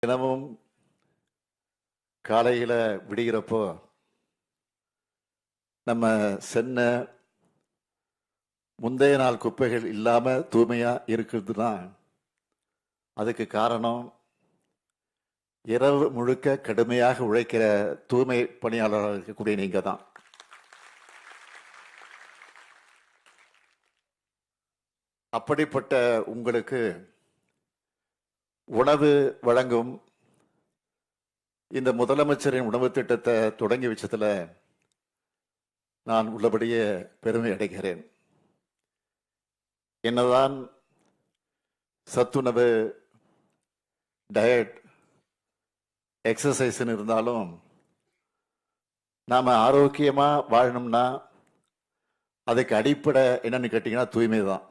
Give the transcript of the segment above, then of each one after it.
தினமும் காலையில் விடுகிறப்போ நம்ம சென்ன முந்தைய நாள் குப்பைகள் இல்லாமல் தூய்மையாக இருக்குதுன்னா அதுக்கு காரணம் இரவு முழுக்க கடுமையாக உழைக்கிற தூய்மை பணியாளராக இருக்கக்கூடிய நீங்கள் தான். அப்படிப்பட்ட உங்களுக்கு உணவு வழங்கும் இந்த முதலமைச்சரின் உணவு திட்டத்தை தொடங்கி வச்சதில் நான் உள்ளபடியே பெருமை அடைகிறேன். என்னதான் சத்துணவு, டயட், எக்ஸசைஸ்ன்னு இருந்தாலும் நாம் ஆரோக்கியமாக வாழணும்னா அதுக்கு அடிப்படை என்னன்னு கேட்டிங்கன்னா தூய்மை தான்.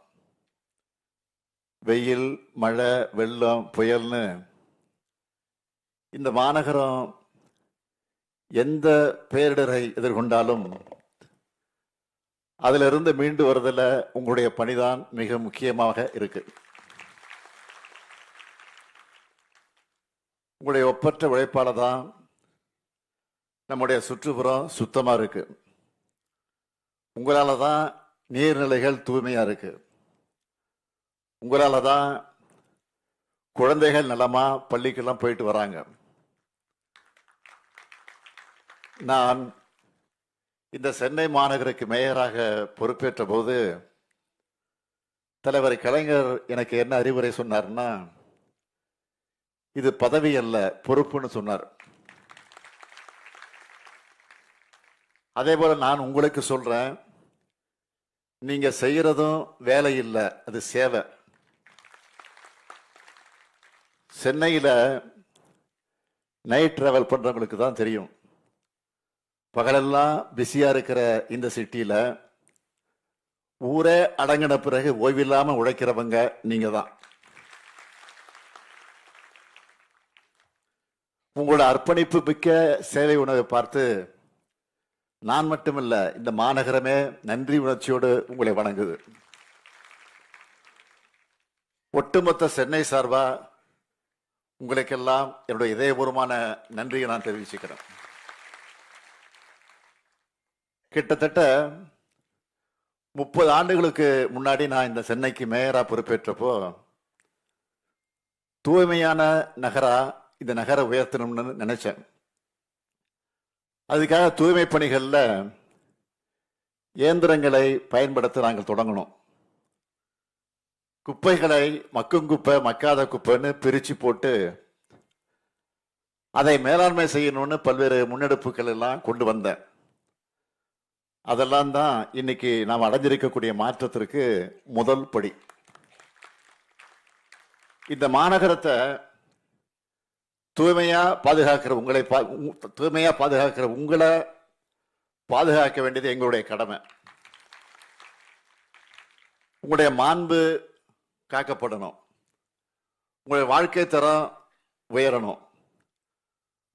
வெயில், மழை, வெள்ளம், புயல்னு இந்த மாநகரம் எந்த பேரிடரை எதிர்கொண்டாலும் அதிலிருந்து மீண்டு வருவதில் உங்களுடைய பணிதான் மிக முக்கியமாக இருக்கு. உங்களுடைய ஒப்பற்ற உழைப்பால தான் நம்முடைய சுற்றுப்புறம் சுத்தமாக இருக்கு. உங்களால தான் நீர்நிலைகள் தூய்மையா இருக்கு. உங்களால தான் குழந்தைகள் நலமா பள்ளிக்கெல்லாம் போயிட்டு வராங்க. நான் இந்த சென்னை மாநகருக்கு மேயராக பொறுப்பேற்ற போது தலைவர் கலைஞர் எனக்கு என்ன அறிவுரை சொன்னார்னா, இது பதவி அல்ல, பொறுப்புன்னு சொன்னார். அதே போல நான் உங்களுக்கு சொல்றேன், நீங்க செய்யறதும் வேலை இல்லை, அது சேவை. சென்னையில் நைட் டிராவல் பண்றவங்களுக்கு தான் தெரியும். பகலெல்லாம் பிஸியா இருக்கிற இந்த சிட்டியில ஊரே அடங்கின பிறகு ஓய்வில்லாம உழைக்கிறவங்க நீங்க தான். உங்களோட அர்ப்பணிப்பு மிக்க சேவை உணவை பார்த்து நான் மட்டுமல்ல, இந்த மாநகரமே நன்றி உணர்ச்சியோடு உங்களை வணங்குது. ஒட்டுமொத்த சென்னை சார்பா உங்களுக்கெல்லாம் என்னுடைய இதயபூர்வமான நன்றியை நான் தெரிவிச்சுக்கிறேன். கிட்டத்தட்ட 30 ஆண்டுகளுக்கு முன்னாடி நான் இந்த சென்னைக்கு மேயரா பொறுப்பேற்றப்போ தூய்மையான நகரா இந்த நகரை உயர்த்தணும்னு நினைச்சேன். அதுக்காக தூய்மை பணிகளில் இயந்திரங்களை பயன்படுத்த நாங்கள் தொடங்கணும். குப்பைகளை மக்கும் குப்பை, மக்காத குப்பைன்னு பிரிச்சு போட்டு அதை மேலாண்மை செய்யணும்னு பல்வேறு முன்னெடுப்புகள் எல்லாம் கொண்டு வந்தேன். அதெல்லாம் தான் இன்னைக்கு நாம் அடைஞ்சிருக்கக்கூடிய மாற்றத்திற்கு முதல் படி. இந்த மாநகரத்தை தூய்மையா பாதுகாக்கிற உங்களை பாதுகாக்க வேண்டியது எங்களுடைய கடமை. உங்களுடைய மாண்பு காக்கப்படணும், உங்களுடைய வாழ்க்கை தரம் உயரணும்,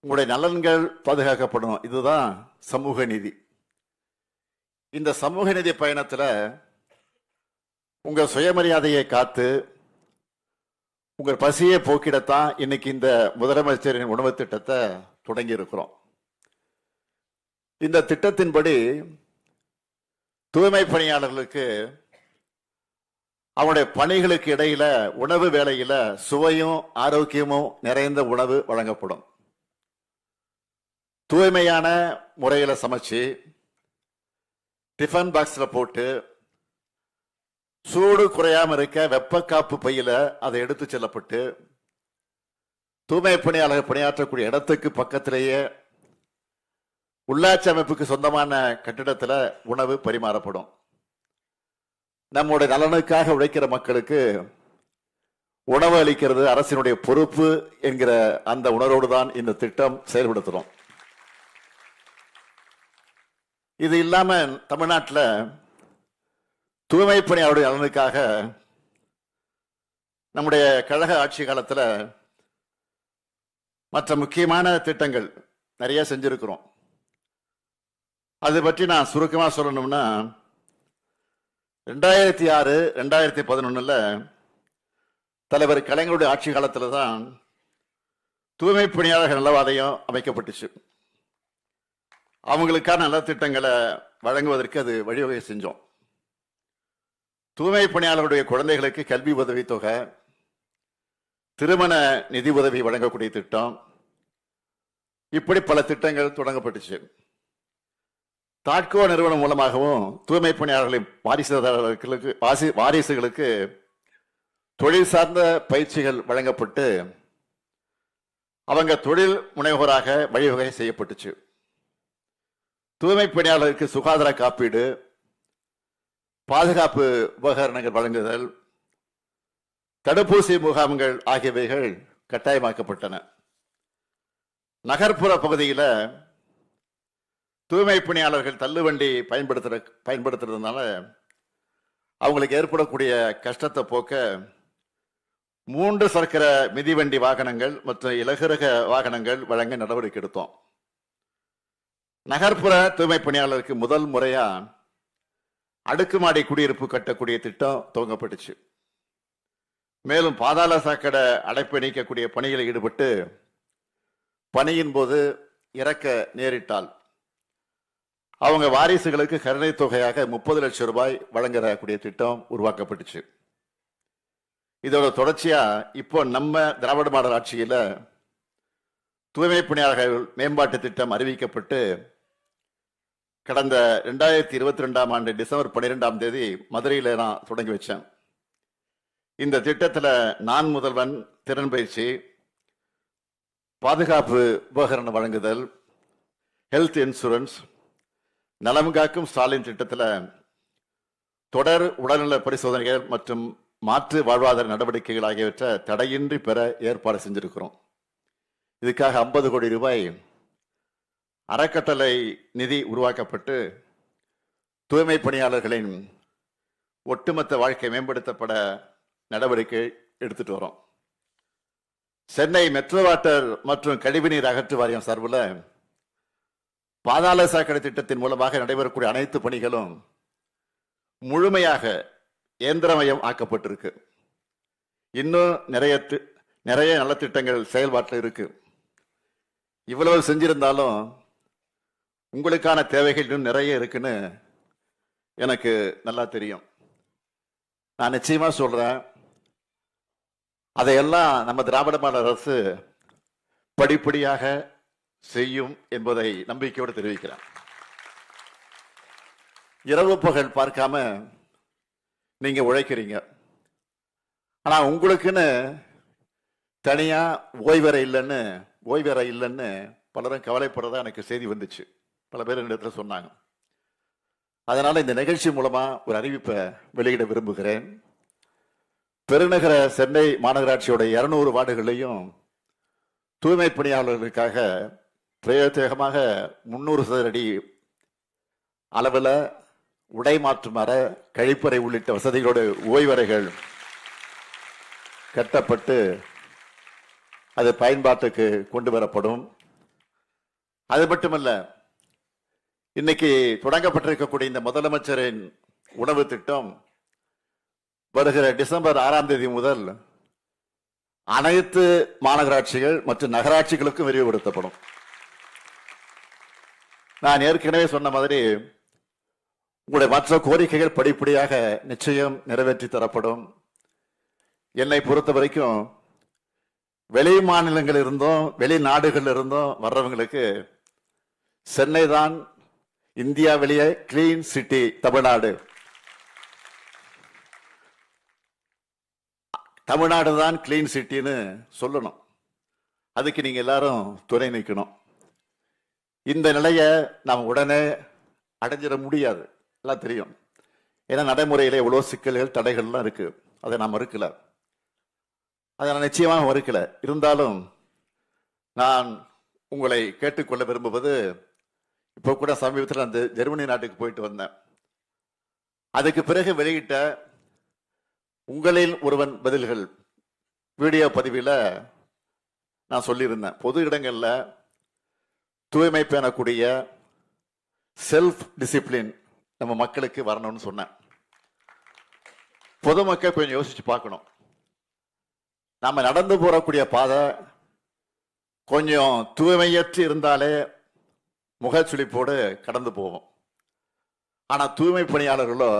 உங்களுடைய நலன்கள் பாதுகாக்கப்படணும். இதுதான் சமூக நீதி. இந்த சமூக நீதி பயணத்தில் உங்க சுயமரியாதையை காத்து உங்கள் பசியை போக்கிடத்தான் இன்னைக்கு இந்த முதலமைச்சரின் உணவு திட்டத்தை தொடங்கி இருக்கிறோம். இந்த திட்டத்தின்படி தூய்மை பணியாளர்களுக்கு அவனுடைய பணிகளுக்கு இடையில உணவு வேளையில சுவையும் ஆரோக்கியமும் நிறைந்த உணவு வழங்கப்படும். தூய்மையான முறையில சமைச்சு டிஃபன் பாக்ஸ்ல போட்டு சூடு குறையாம இருக்க வெப்ப காப்பு பையில அதை எடுத்து செல்லப்பட்டு தூய்மை பணியாளர்கள் பணியாற்றக்கூடிய இடத்துக்கு பக்கத்திலேயே உள்ளாட்சி அமைப்புக்கு சொந்தமான கட்டிடத்துல உணவு பரிமாறப்படும். நம்முடைய நலனுக்காக உழைக்கிற மக்களுக்கு உணவு அளிக்கிறது அரசினுடைய பொறுப்பு என்கிற அந்த உணர்வோடு தான் இந்த திட்டம் செயல்படுத்துறோம். இது இல்லாம தமிழ்நாட்டில் தூய்மை பணியாளருடைய நலனுக்காக நம்முடைய கழக ஆட்சி காலத்தில் மற்ற முக்கியமான திட்டங்கள் நிறைய செஞ்சிருக்கிறோம். அதை பற்றி நான் சுருக்கமாக சொல்லணும்னா, 2006, 2011 தலைவர் கலைஞருடைய ஆட்சி காலத்தில் தான் தூய்மை பணியாளர்கள் நல வாரியம் அமைக்கப்பட்டுச்சு. அவங்களுக்கான நலத்திட்டங்களை வழங்குவதற்கு அது வழிவகை செஞ்சோம். தூய்மை பணியாளர்களுடைய குழந்தைகளுக்கு கல்வி உதவித்தொகை, திருமண நிதி உதவி வழங்கக்கூடிய திட்டம், இப்படி பல திட்டங்கள் தொடங்கப்பட்டுச்சு. தாட்கோ நிறுவனம் மூலமாகவும் தூய்மை பணியாளர்களின் வாரிசுகளுக்கு தொழில் சார்ந்த பயிற்சிகள் வழங்கப்பட்டு அவங்க தொழில் முனைவோராக வழிவகை செய்யப்பட்டுச்சு. தூய்மை பணியாளருக்கு சுகாதார காப்பீடு, பாதுகாப்பு உபகரணங்கள் வழங்குதல், தடுப்பூசி முகாம்கள் ஆகியவைகள் கட்டாயமாக்கப்பட்டன. நகர்ப்புற பகுதியில் தூய்மை பணியாளர்கள் தள்ளுவண்டி பயன்படுத்துறதுனால அவங்களுக்கு ஏற்படக்கூடிய கஷ்டத்தை போக்க 3 சக்கர மிதிவண்டி வாகனங்கள் மற்றும் இலகுரக வாகனங்கள் வழங்க நடவடிக்கை எடுத்தோம். நகர்ப்புற தூய்மை பணியாளருக்கு முதல் முறையா அடுக்குமாடி குடியிருப்பு கட்டக்கூடிய திட்டம் துவங்கப்பட்டுச்சு. மேலும் பாதாள சாக்கடை அடைப்பை நீக்கக்கூடிய பணிகளில் ஈடுபட்டு பணியின் போது இறக்க நேரிட்டால் அவங்க வாரிசுகளுக்கு கருணை தொகையாக 30 லட்சம் ரூபாய் வழங்கக்கூடிய திட்டம் உருவாக்கப்பட்டுச்சு. இதோட தொடர்ச்சியா இப்போ நம்ம திராவிட மாடல் ஆட்சியில தூய்மை பணியாளர்கள் மேம்பாட்டு திட்டம் அறிவிக்கப்பட்டு கடந்த 2022ஆம் ஆண்டு டிசம்பர் 12ஆம் தேதி மதுரையில நான் தொடங்கி வச்சேன். இந்த திட்டத்தில் நான் முதல்வன் திறன் பயிற்சி, பாதுகாப்பு உபகரணம் வழங்குதல், ஹெல்த் இன்சூரன்ஸ், நலம் காக்கும் ஸ்டாலின் திட்டத்தில் தொடர் உடல்நல பரிசோதனைகள் மற்றும் மாற்று வாழ்வாதார நடவடிக்கைகள் ஆகியவற்றை தடையின்றி பெற ஏற்பாடு செஞ்சிருக்கிறோம். இதுக்காக 50 கோடி ரூபாய் அறக்கட்டளை நிதி உருவாக்கப்பட்டு தூய்மை பணியாளர்களின் ஒட்டுமொத்த வாழ்க்கை மேம்படுத்தப்பட நடவடிக்கை எடுத்துட்டு வரோம். சென்னை மெட்ரோ வாட்டர் மற்றும் கழிவுநீர் அகற்று வாரியம் சார்பில் பாதாள சாக்கடை திட்டத்தின் மூலமாக நடைபெறக்கூடிய அனைத்து பணிகளும் முழுமையாக இயந்திரமயம் ஆக்கப்பட்டிருக்கு. இன்னும் நிறைய நல்ல திட்டங்கள் செயல்பாட்டில் இருக்கு. இவ்வளவு செஞ்சிருந்தாலும் உங்களுக்கான தேவைகள் இன்னும் நிறைய இருக்குன்னு எனக்கு நல்லா தெரியும். நான் நிச்சயமா சொல்றேன், அதையெல்லாம் நம்ம திராவிட மாடல் அரசு படிப்படியாக செய்யும் என்பதை நம்பிக்கையோடு தெரிவிக்கிறேன். இரவு பகல் பார்க்காம நீங்க உழைக்கிறீங்க. ஆனா உங்களுக்குன்னு தனியா ஓய்வறை இல்லைன்னு பலரும் கவலைப்படுறதா எனக்கு செய்தி வந்துச்சு. பல பேர் இடத்துல சொன்னாங்க. அதனால இந்த நிகழ்ச்சி மூலமா ஒரு அறிவிப்பை வெளியிட விரும்புகிறேன். பெருநகர சென்னை மாநகராட்சியோட 200 வார்டுகளையும் தூய்மை பணியாளர்களுக்காக பிரத்யேகமாக 300 சதுர அடி அளவில் உடை மாற்றும் அறை, கழிப்பறை உள்ளிட்ட வசதிகளோடு ஓய்வறைகள் கட்டப்பட்டு அது பயன்பாட்டுக்கு கொண்டு வரப்படும். அது மட்டுமல்ல, இன்னைக்கு தொடங்கப்பட்டிருக்கக்கூடிய இந்த முதலமைச்சரின் உணவு திட்டம் வருகிற டிசம்பர் 6ஆம் தேதி முதல் அனைத்து மாநகராட்சிகள் மற்றும் நகராட்சிகளுக்கும் விரிவுபடுத்தப்படும். நான் ஏற்கனவே சொன்ன மாதிரி உங்களுடைய மற்ற கோரிக்கைகள் படிப்படியாக நிச்சயம் நிறைவேற்றி தரப்படும். என்னை பொறுத்த வரைக்கும் வெளி மாநிலங்கள் இருந்தும் வெளிநாடுகள் இருந்தும் வர்றவங்களுக்கு சென்னை தான் இந்தியாவிலேயே கிளீன் சிட்டி தமிழ்நாடு. தமிழ்நாடு தான் கிளீன் சிட்டின்னு சொல்லணும். அதுக்கு நீங்க எல்லாரும் துணை நிற்கணும். இந்த நிலையை நாம் உடனே அடைஞ்சிட முடியாது, எல்லாம் தெரியும். ஏன்னா நடைமுறையில எவ்வளோ சிக்கல்கள் தடைகள்லாம் இருக்கு. அதை நான் மறுக்கல, அதை நான் நிச்சயமாக மறுக்கல. இருந்தாலும் நான் உங்களை கேட்டுக்கொள்ள விரும்புவது, இப்போ கூட சமீபத்தில் அந்த ஜெர்மனி நாட்டுக்கு போயிட்டு வந்தேன். அதுக்கு பிறகு வெளியிட்ட உங்களில் ஒருவன் பதில்கள் வீடியோ பதிவில் நான் சொல்லியிருந்தேன், பொது இடங்களில் தூய்மை பேணக்கூடிய செல்ஃப் டிசிப்ளின் நம்ம மக்களுக்கு வரணும்னு சொன்னேன். பொதுமக்கள் கொஞ்சம் யோசிச்சு பார்க்கணும். நாம நடந்து போறக்கூடிய பாதை கொஞ்சம் தூய்மையற்று இருந்தாலே முகச்சுளிப்போடு கடந்து போவோம். ஆனா தூய்மை பணியாளர்களோ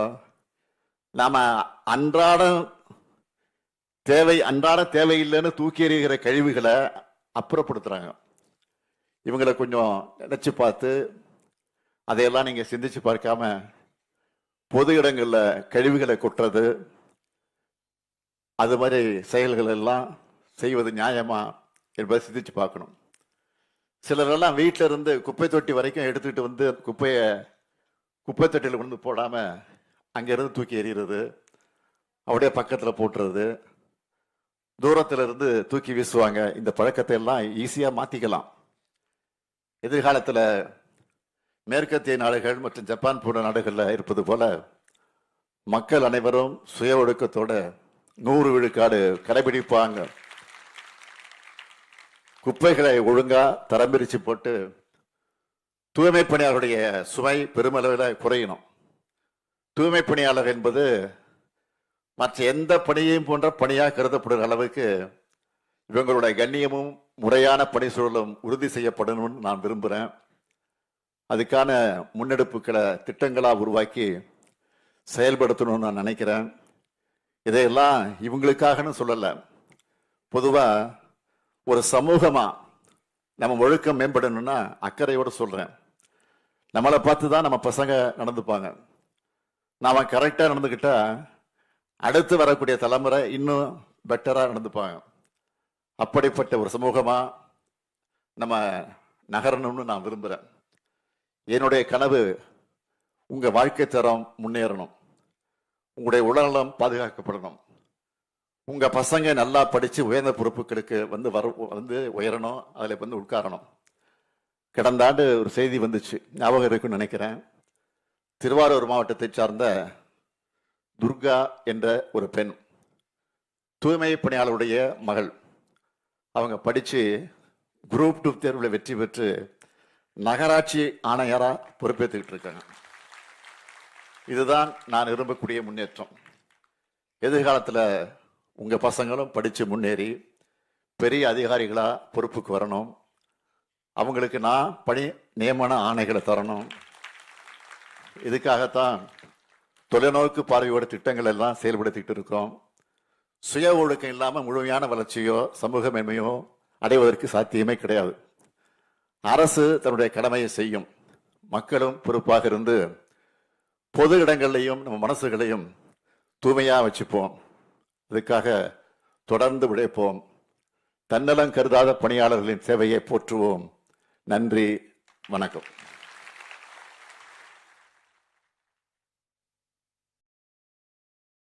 நாம அன்றாட தேவையில்லைன்னு தூக்கி எறிகிற கழிவுகளை அப்புறப்படுத்துறாங்க. இவங்களை கொஞ்சம் நினைச்சு பார்த்து அதையெல்லாம் நீங்க சிந்திச்சு பார்க்காம பொது இடங்கள்ல கழிவுகளை கொட்டுறது, அது மாதிரி செயல்கள் எல்லாம் செய்வது நியாயமா என்பதை சிந்திச்சு பார்க்கணும். சிலரெல்லாம் வீட்டில இருந்து குப்பை தொட்டி வரைக்கும் எடுத்துக்கிட்டு வந்து குப்பை தொட்டியில் கொண்டு போடாம அங்கிருந்து தூக்கி எறிகிறது, அப்படியே பக்கத்தில் போட்டுறது, தூரத்துல இருந்து தூக்கி வீசுவாங்க. இந்த பழக்கத்தை எல்லாம் ஈஸியா மாத்திக்கலாம். எதிர்காலத்தில் மேற்கத்திய நாடுகள் மற்றும் ஜப்பான் போன்ற நாடுகளில் இருப்பது போல மக்கள் அனைவரும் சுய ஒழுக்கத்தோட 100 விழுக்காடு கடைபிடிப்பாங்க. குப்பைகளை ஒழுங்கா தரம் பிரிச்சு போட்டு தூய்மை பணியாளருடைய சுமை பெருமளவில் குறையணும். தூய்மை பணியாளர் என்பது மற்ற எந்த பணியையும் போன்ற பணியாக கருதப்படுகிற அளவுக்கு இவங்களுடைய கண்ணியமும் முறையான பணி சூழலும் உறுதி செய்யப்படணும்னு நான் விரும்புகிறேன். அதுக்கான முன்னெடுப்புகளை திட்டங்களா உருவாக்கி செயல்படுத்தணும்னு நான் நினைக்கிறேன். இதையெல்லாம் இவங்களுக்காகன்னு சொல்லலை, பொதுவா ஒரு சமூகமா நம்ம ஒழுக்கம் மேம்படணும்னா அக்கறையோடு சொல்றேன். நம்மளை பார்த்து தான் நம்ம பசங்க நடந்துப்பாங்க. நாம கரெக்டா நடந்துக்கிட்டா அடுத்து வரக்கூடிய தலைமுறை இன்னும் பெட்டரா நடந்துப்பாங்க. அப்படிப்பட்ட ஒரு சமூகமா நம்ம நகரணும்னு நான் விரும்புகிறேன். என்னுடைய கனவு உங்க வாழ்க்கை தரம் முன்னேறணும், உங்களுடைய உடல்நலம் பாதுகாக்கப்படணும், உங்க பசங்க நல்லா படிச்சு உயர்ந்த பொறுப்புகளுக்கு வந்து உயரணும், அதுல வந்து உட்காரணும். கடந்த ஆண்டு ஒரு செய்தி வந்துச்சு, ஞாபகம் இருக்குன்னு நினைக்கிறேன். திருவாரூர் மாவட்டத்தை சார்ந்த துர்கா என்ற ஒரு பெண், தூய்மை பணியாளருடைய மகள். அவங்க படிச்சு குரூப் 2 தேர்வில் வெற்றி பெற்று நகராட்சி ஆணையரா பொறுப்பேற்றுக்கிட்டு இருக்காங்க. இதுதான் நான் விரும்பக்கூடிய முன்னேற்றம். எதிர்காலத்தில் உங்க பசங்களும் படிச்சு முன்னேறி பெரிய அதிகாரிகளா பொறுப்புக்கு வரணும். அவங்களுக்கு நான் பணி நியமன ஆணைகளை தரணும். இதுக்காகத்தான் தொலைநோக்கு பார்வையோட திட்டங்கள் எல்லாம் செயல்படுத்திட்டு இருக்கிறோம். சுய ஒழுக்கம் இல்லாம முழுமையான வளர்ச்சியோ சமூக மேன்மையோ அடைவதற்கு சாத்தியமே கிடையாது. அரசு தன்னுடைய கடமையை செய்யும், மக்களும் பொறுப்பாக இருந்து பொது இடங்களையும் நம்ம மனசுகளையும் தூய்மையா வச்சுப்போம். இதுக்காக தொடர்ந்து உழைப்போம். தன்னலம் கருதாத பணியாளர்களின் சேவையை போற்றுவோம். நன்றி, வணக்கம்.